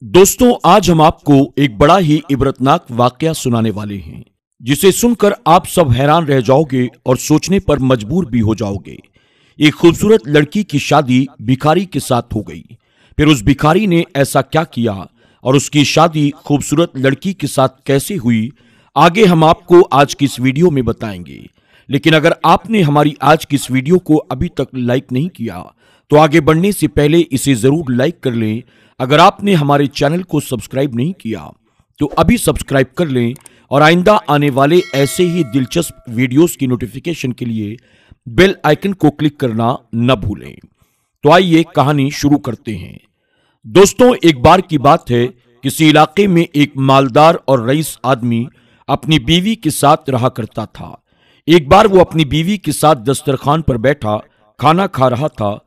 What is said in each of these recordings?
दोस्तों, आज हम आपको एक बड़ा ही इबरतनाक वाकया सुनाने वाले हैं, जिसे सुनकर आप सब हैरान रह जाओगे और सोचने पर मजबूर भी हो जाओगे। एक खूबसूरत लड़की की शादी भिखारी के साथ हो गई। फिर उस भिखारी ने ऐसा क्या किया और उसकी शादी खूबसूरत लड़की के साथ कैसे हुई, आगे हम आपको आज की इस वीडियो में बताएंगे। लेकिन अगर आपने हमारी आज की इस वीडियो को अभी तक लाइक नहीं किया तो आगे बढ़ने से पहले इसे जरूर लाइक कर लें। अगर आपने हमारे चैनल को सब्सक्राइब नहीं किया तो अभी सब्सक्राइब कर लें और आइंदा आने वाले ऐसे ही दिलचस्प वीडियोस की नोटिफिकेशन के लिए बेल आइकन को क्लिक करना न भूलें। तो आइए कहानी शुरू करते हैं। दोस्तों, एक बार की बात है, किसी इलाके में एक मालदार और रईस आदमी अपनी बीवी के साथ रहा करता था। एक बार वो अपनी बीवी के साथ दस्तरखान पर बैठा खाना खा रहा था।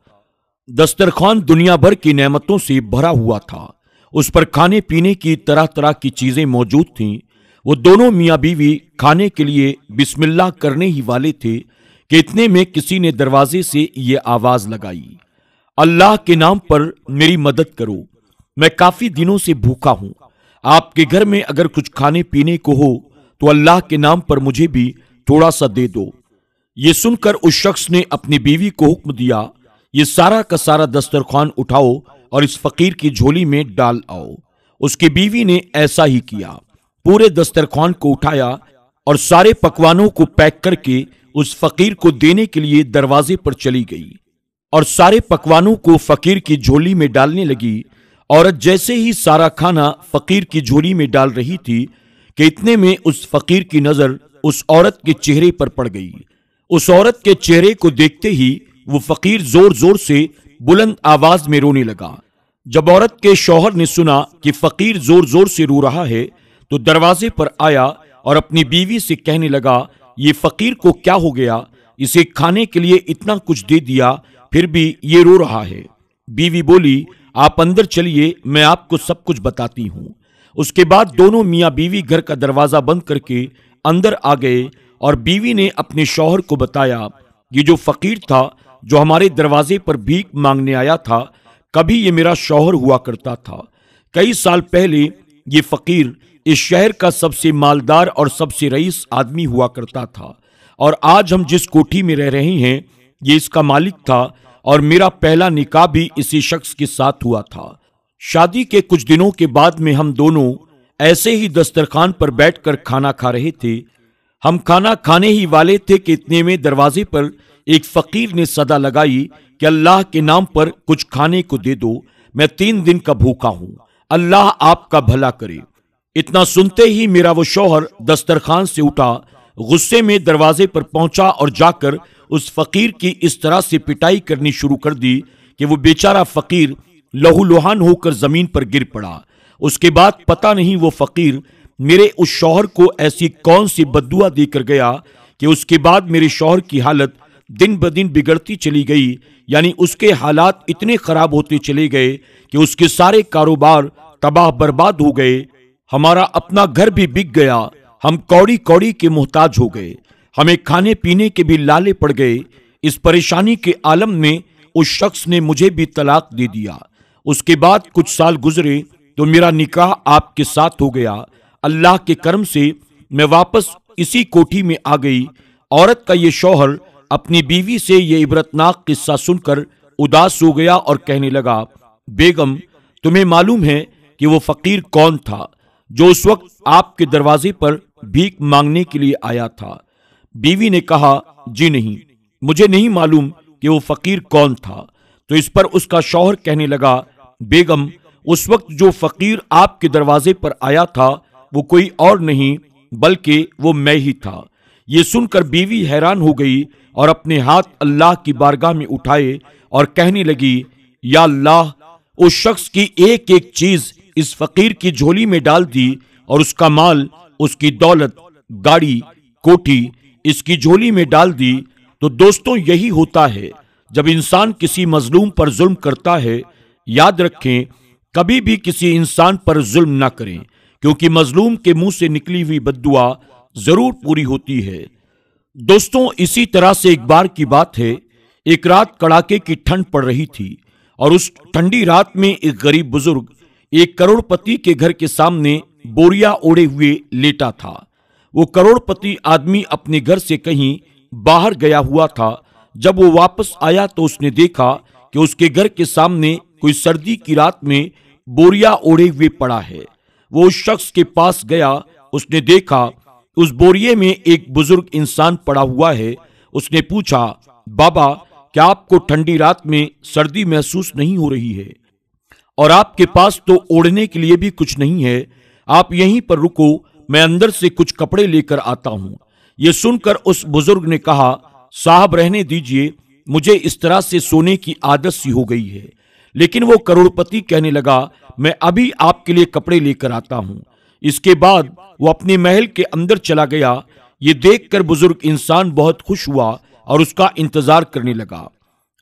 दस्तरखान दुनिया भर की नेमतों से भरा हुआ था। उस पर खाने पीने की तरह तरह की चीजें मौजूद थीं। वो दोनों मियाँ बीवी खाने के लिए बिस्मिल्लाह करने ही वाले थे कि इतने में किसी ने दरवाजे से ये आवाज लगाई, अल्लाह के नाम पर मेरी मदद करो, मैं काफी दिनों से भूखा हूं। आपके घर में अगर कुछ खाने पीने को हो तो अल्लाह के नाम पर मुझे भी थोड़ा सा दे दो। ये सुनकर उस शख्स ने अपनी बीवी को हुक्म दिया, ये सारा का सारा दस्तरखान उठाओ और इस फकीर की झोली में डाल आओ। उसकी बीवी ने ऐसा ही किया। पूरे दस्तरखान को उठाया और सारे पकवानों को पैक करके उस फकीर को देने के लिए दरवाजे पर चली गई और सारे पकवानों को फकीर की झोली में डालने लगी। औरत जैसे ही सारा खाना फकीर की झोली में डाल रही थी कि इतने में उस फकीर की नजर उस औरत के चेहरे पर पड़ गई। उस औरत के चेहरे को देखते ही वो फकीर जोर जोर से बुलंद आवाज में रोने लगा। जब औरत के शौहर ने सुना कि फकीर जोर जोर से रो रहा है तो दरवाजे पर आया और अपनी बीवी से कहने लगा, ये फकीर को क्या हो गया, इसे खाने के लिए इतना कुछ दे दिया फिर भी ये रो रहा है। बीवी बोली, आप अंदर चलिए, मैं आपको सब कुछ बताती हूं। उसके बाद दोनों मियाँ बीवी घर का दरवाजा बंद करके अंदर आ गए और बीवी ने अपने शौहर को बताया, ये जो फकीर था जो हमारे दरवाजे पर भीख मांगने आया था, कभी ये मेरा शौहर हुआ करता था। कई साल पहले ये फकीर इस शहर का सबसे मालदार और सबसे रईस आदमी हुआ करता था और आज हम जिस कोठी में रह रहे हैं ये इसका मालिक था और मेरा पहला निकाह भी इसी शख्स के साथ हुआ था। शादी के कुछ दिनों के बाद में हम दोनों ऐसे ही दस्तरखान पर बैठकर खाना खा रहे थे। हम खाना खाने ही वाले थे कि इतने में दरवाजे पर एक फकीर ने सदा लगाई कि अल्लाह के नाम पर कुछ खाने को दे दो, मैं 3 दिन का भूखा हूं, अल्लाह आपका भला करे। इतना सुनते ही मेरा वो शौहर दस्तरखान से उठा, गुस्से में दरवाजे पर पहुंचा और जाकर उस फकीर की इस तरह से पिटाई करनी शुरू कर दी कि वो बेचारा फकीर लहूलुहान होकर जमीन पर गिर पड़ा। उसके बाद पता नहीं वो फकीर मेरे उस शौहर को ऐसी कौन सी बद्दुआ देकर गया कि उसके बाद मेरे शौहर की हालत दिन ब दिन बिगड़ती चली गई। यानी उसके हालात इतने खराब होते चले गए कि उसके सारे कारोबार तबाह बर्बाद हो गए। हमारा अपना घर भी बिक गया, हम कौड़ी कौड़ी के मोहताज हो गए, हमें खाने पीने के भी लाले पड़ गए। इस परेशानी के आलम में उस शख्स ने मुझे भी तलाक दे दिया। उसके बाद कुछ साल गुजरे तो मेरा निकाह आपके साथ हो गया। अल्लाह के करम से मैं वापस इसी कोठी में आ गई। औरत का ये शौहर अपनी बीवी से ये इबरतनाक किस्सा सुनकर उदास हो गया और कहने लगा, बेगम, तुम्हें मालूम है कि वो फकीर कौन था जो उस वक्त आपके दरवाजे पर भीख मांगने के लिए आया था? बीवी ने कहा, जी नहीं, मुझे नहीं मालूम कि वो फकीर कौन था। तो इस पर उसका शौहर कहने लगा, बेगम, उस वक्त जो फकीर आपके दरवाजे पर आया था वो कोई और नहीं बल्कि वो मैं ही था। ये सुनकर बीवी हैरान हो गई और अपने हाथ अल्लाह की बारगाह में उठाए और कहने लगी, या अल्लाह, उस शख्स की एक एक चीज इस फकीर की झोली में डाल दी और उसका माल, उसकी दौलत, गाड़ी, कोठी इसकी झोली में डाल दी। तो दोस्तों, यही होता है जब इंसान किसी मजलूम पर जुल्म करता है। याद रखें, कभी भी किसी इंसान पर जुल्म ना करें, क्योंकि मजलूम के मुंह से निकली हुई बद्दुआ जरूर पूरी होती है। दोस्तों, इसी तरह से एक बार की बात है, एक रात कड़ाके की ठंड पड़ रही थी और उस ठंडी रात में एक गरीब बुजुर्ग एक करोड़पति के घर के सामने बोरिया ओढ़े हुए लेटा था। वो करोड़पति आदमी अपने घर से कहीं बाहर गया हुआ था। जब वो वापस आया तो उसने देखा कि उसके घर के सामने कोई सर्दी की रात में बोरिया ओढ़े हुए पड़ा है। वो उस शख्स के पास गया। उसने देखा उस बोरिये में एक बुजुर्ग इंसान पड़ा हुआ है। उसने पूछा, बाबा, क्या आपको ठंडी रात में सर्दी महसूस नहीं हो रही है? और आपके पास तो ओढ़ने के लिए भी कुछ नहीं है। आप यहीं पर रुको, मैं अंदर से कुछ कपड़े लेकर आता हूं। यह सुनकर उस बुजुर्ग ने कहा, साहब रहने दीजिए, मुझे इस तरह से सोने की आदत सी हो गई है। लेकिन वो करोड़पति कहने लगा, मैं अभी आपके लिए कपड़े लेकर आता हूं। इसके बाद वो अपने महल के अंदर चला गया। ये देखकर बुजुर्ग इंसान बहुत खुश हुआ और उसका इंतजार करने लगा।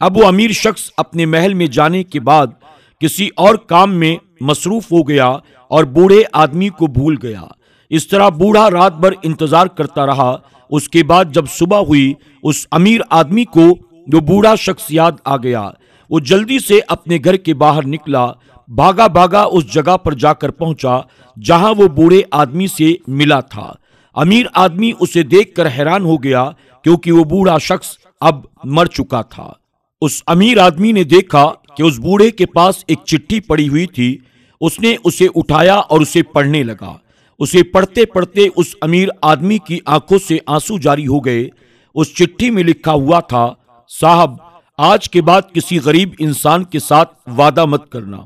अब वो अमीर शख्स अपने महल में जाने के बाद किसी और काम में मसरूफ हो गया और बूढ़े आदमी को भूल गया। इस तरह बूढ़ा रात भर इंतजार करता रहा। उसके बाद जब सुबह हुई, उस अमीर आदमी को जो बूढ़ा शख्स याद आ गया। वो जल्दी से अपने घर के बाहर निकला, भागा भागा उस जगह पर जाकर पहुंचा जहां वो बूढ़े आदमी से मिला था। अमीर आदमी उसे देखकर हैरान हो गया, क्योंकि वो बूढ़ा शख्स अब मर चुका था। उस अमीर आदमी ने देखा कि उस बूढ़े के पास एक चिट्ठी पड़ी हुई थी। उसने उसे उठाया और उसे पढ़ने लगा। उसे पढ़ते पढ़ते उस अमीर आदमी की आंखों से आंसू जारी हो गए। उस चिट्ठी में लिखा हुआ था, साहब, आज के बाद किसी गरीब इंसान के साथ वादा मत करना।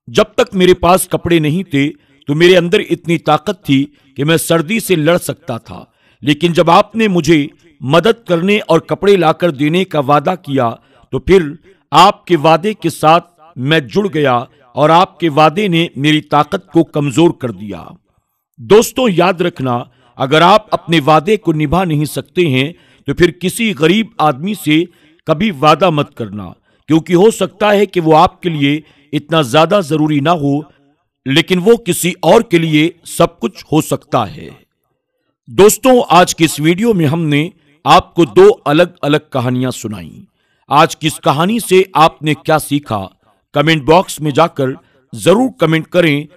जब तक मेरे पास कपड़े नहीं थे तो मेरे अंदर इतनी ताकत थी कि मैं सर्दी से लड़ सकता था। लेकिन जब आपने मुझे मदद करने और कपड़े लाकर देने का वादा किया तो फिर आपके वादे के साथ मैं जुड़ गया और आपके वादे ने मेरी ताकत को कमजोर कर दिया। दोस्तों, याद रखना, अगर आप अपने वादे को निभा नहीं सकते हैं तो फिर किसी गरीब आदमी से कभी वादा मत करना, क्योंकि हो सकता है कि वो आपके लिए इतना ज्यादा जरूरी ना हो, लेकिन वो किसी और के लिए सब कुछ हो सकता है। दोस्तों, आज की इस वीडियो में हमने आपको दो अलग अलग कहानियां सुनाई। आज की इस कहानी से आपने क्या सीखा, कमेंट बॉक्स में जाकर जरूर कमेंट करें।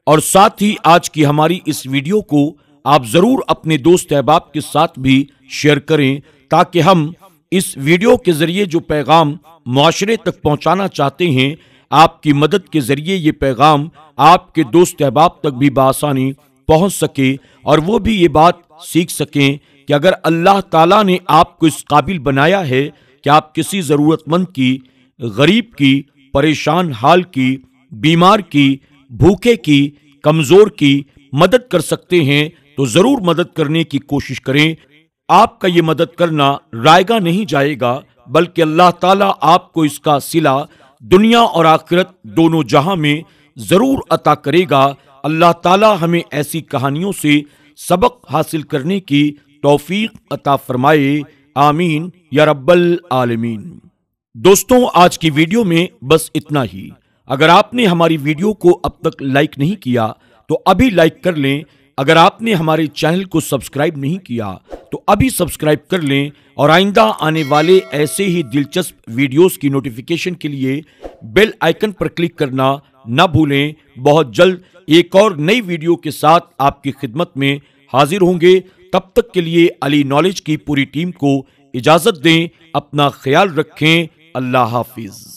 और साथ ही आज की हमारी इस वीडियो को आप जरूर अपने दोस्त अहबाब के साथ भी शेयर करें, ताकि हम इस वीडियो के जरिए जो पैगाम मुआशरे तक पहुंचाना चाहते हैं, आपकी मदद के जरिए ये पैगाम आपके दोस्त अहबाब तक भी बआसानी पहुंच सके और वो भी ये बात सीख सकें कि अगर अल्लाह ताला ने आपको इस काबिल बनाया है कि आप किसी जरूरतमंद की, गरीब की, परेशान हाल की, बीमार की, भूखे की, कमजोर की मदद कर सकते हैं, तो जरूर मदद करने की कोशिश करें। आपका ये मदद करना रायगा नहीं जाएगा, बल्कि अल्लाह ताला आपको इसका सिला दुनिया और आखिरत दोनों जहां में जरूर अता करेगा। अल्लाह ताला हमें ऐसी कहानियों से सबक हासिल करने की तौफीक अता फरमाए। आमीन या रब्बल आलमीन। दोस्तों, आज की वीडियो में बस इतना ही। अगर आपने हमारी वीडियो को अब तक लाइक नहीं किया तो अभी लाइक कर लें। अगर आपने हमारे चैनल को सब्सक्राइब नहीं किया तो अभी सब्सक्राइब कर लें और आइंदा आने वाले ऐसे ही दिलचस्प वीडियोस की नोटिफिकेशन के लिए बेल आइकन पर क्लिक करना न भूलें। बहुत जल्द एक और नई वीडियो के साथ आपकी खिदमत में हाजिर होंगे। तब तक के लिए अली नॉलेज की पूरी टीम को इजाजत दें। अपना ख्याल रखें। अल्लाह हाफिज।